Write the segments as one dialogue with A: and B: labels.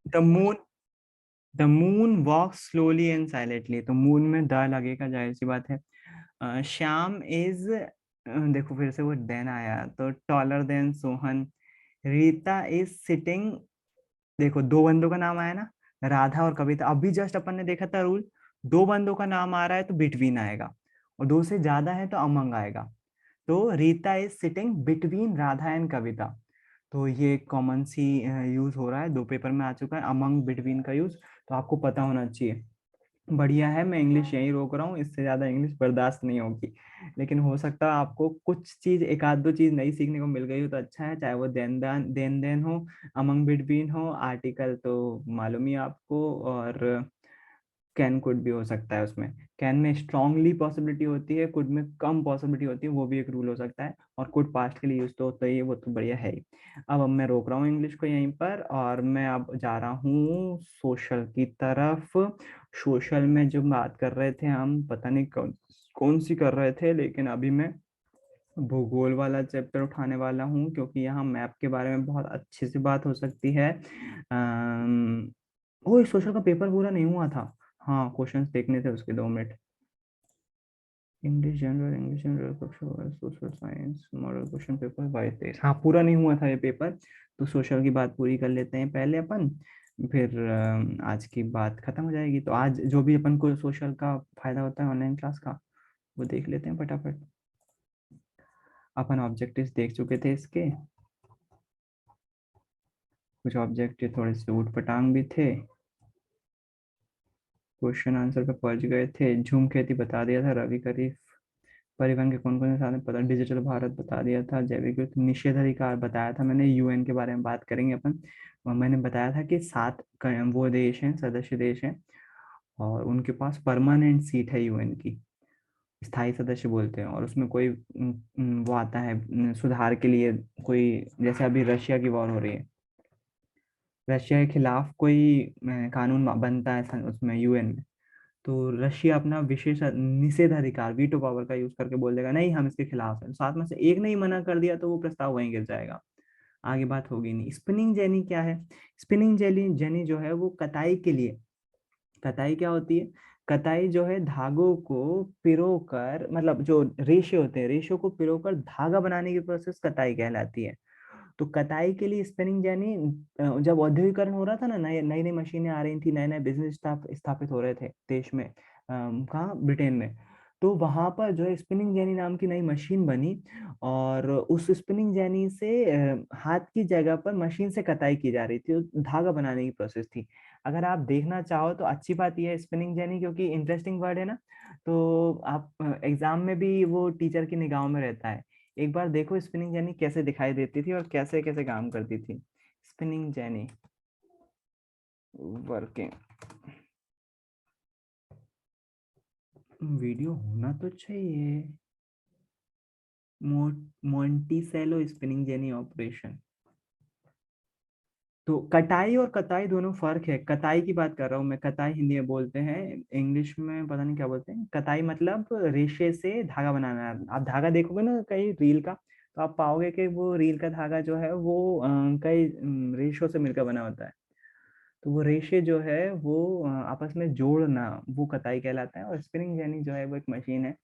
A: The moon the moon walk slowly and silently, तो moon में the लगेगा, जाहिर सी बात है। श्याम इज, देखो फिर से वो देन आया, तो taller than Sohan. Rita is sitting, देखो दो बंदों का नाम आया ना, राधा और कविता। अभी जस्ट अपन ने देखा था रूल, दो बंदों का नाम आ रहा है तो बिटवीन आएगा, और दो से ज्यादा है तो अमंग आएगा। तो Rita is sitting between Radha and Kavita, तो ये कॉमन सी यूज हो रहा है, दो पेपर में आ चुका है अमंग बिटवीन का यूज, तो आपको पता होना चाहिए। बढ़िया है, मैं इंग्लिश यहीं रोक रहा हूँ, इससे ज्यादा इंग्लिश बर्दाश्त नहीं होगी। लेकिन हो सकता है आपको कुछ चीज, एक आध दो चीज नई सीखने को मिल गई हो तो अच्छा है, चाहे वो देन देन हो, अमंग बिटवीन हो, आर्टिकल तो मालूम ही है आपको, और कैन कुड भी हो सकता है उसमें। कैन में स्ट्रांगली पॉसिबिलिटी होती है, कुड में कम पॉसिबिलिटी होती है, वो भी एक रूल हो सकता है, और कुड पास्ट के लिए यूज तो होता ही है, वो तो बढ़िया है ही। अब मैं रोक रहा हूँ इंग्लिश को यहीं पर, और मैं अब जा रहा हूँ सोशल की तरफ। सोशल में जो बात कर रहे थे हम, पता नहीं कौन कौन सी कर रहे थे, लेकिन अभी मैं भूगोल वाला चैप्टर उठाने वाला हूँ, क्योंकि यहाँ मैप के बारे में बहुत अच्छे से बात हो सकती है। ओ, सोशल का पेपर पूरा नहीं हुआ था। हाँ, क्वेश्चंस देखने थे उसके, 2 minute. English general social science model question paper 22-23, हाँ पूरा नहीं हुआ था ये पेपर, तो सोशल की बात पूरी कर लेते हैं पहले अपन, फिर आज की बात खत्म हो जाएगी। तो आज जो भी अपन को सोशल का फायदा होता है ऑनलाइन क्लास का, वो देख लेते हैं फटाफट। अपन ऑब्जेक्टिव्स देख चुके थे इसके, कुछ ऑब्जेक्टिव थोड़े से ऊट पटांग भी थे, क्वेश्चन आंसर पे पहुंच गए थे। झूम खेती बता दिया था, रवि करीफ। परिवहन के कौन कौन से साधन पता, डिजिटल भारत बता दिया था, जैविक युद्ध, निषेध अधिकार बताया था मैंने, यूएन के बारे में बात करेंगे अपन। और मैंने बताया था कि 7 वो देश हैं, सदस्य देश हैं, और उनके पास परमानेंट सीट है यूएन की, स्थायी सदस्य बोलते हैं, और उसमें कोई वो आता है सुधार के लिए, कोई जैसे अभी रशिया की वॉर हो रही है, रशिया के खिलाफ कोई कानून बनता है उसमें यूएन में, तो रशिया अपना विशेष निषेधाधिकार, वीटो पावर का यूज करके बोल देगा नहीं हम इसके खिलाफ हैं, साथ में से एक ने ही मना कर दिया तो वो प्रस्ताव वहीं गिर जाएगा, आगे बात होगी नहीं। स्पिनिंग जेनी क्या है? स्पिनिंग जेनी जेनी जो है वो कताई के लिए, कताई क्या होती है? कताई जो है धागों को पिरो कर, मतलब जो रेशे होते हैं, रेशों को पिरो कर धागा बनाने की प्रोसेस कताई कहलाती है। तो कताई के लिए स्पिनिंग जेनी, जब औद्योगिकरण हो रहा था ना, नई नई नई मशीनें आ रही थी, नए नए बिजनेस स्थापित हो रहे थे देश में, कहाँ, ब्रिटेन में, तो वहां पर जो है स्पिनिंग जेनी नाम की नई मशीन बनी, और उस स्पिनिंग जेनी से हाथ की जगह पर मशीन से कताई की जा रही थी, तो धागा बनाने की प्रोसेस थी। अगर आप देखना चाहो तो अच्छी बात यह है स्पिनिंग जेनी, क्योंकि इंटरेस्टिंग वर्ड है ना, तो आप एग्जाम में भी वो टीचर की निगाहों में रहता है। एक बार देखो स्पिनिंग जेनी कैसे दिखाई देती थी और कैसे कैसे काम करती थी। स्पिनिंग जेनी वर्किंग, वीडियो होना तो चाहिए। मोंटिसेलो स्पिनिंग जेनी ऑपरेशन। तो कटाई और कताई दोनों फर्क है, कताई की बात कर रहा हूँ मैं, कताई हिंदी में बोलते हैं, इंग्लिश में पता नहीं क्या बोलते हैं। कताई मतलब रेशे से धागा बनाना। आप धागा देखोगे ना कहीं रील का, तो आप पाओगे कि वो रील का धागा जो है वो कई रेशों से मिलकर बना होता है, तो वो रेशे जो है वो आपस में जोड़ना, वो कताई कहलाता है। और स्पिनिंग जेनी जो है वो एक मशीन है,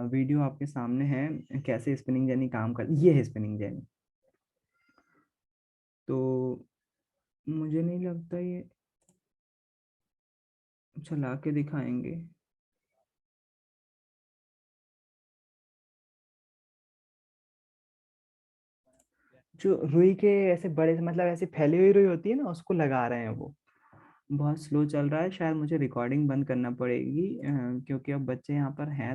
A: वीडियो आपके सामने है कैसे स्पिनिंग जेनी काम कर, ये है स्पिनिंग जेनी। तो मुझे नहीं लगता ये चला के दिखाएंगे। जो रुई के ऐसे बड़े से, मतलब ऐसे फैली हुई रुई होती है ना, उसको लगा रहे हैं वो। बहुत स्लो चल रहा है, शायद मुझे रिकॉर्डिंग बंद करना पड़ेगी, क्योंकि अब बच्चे यहाँ पर हैं।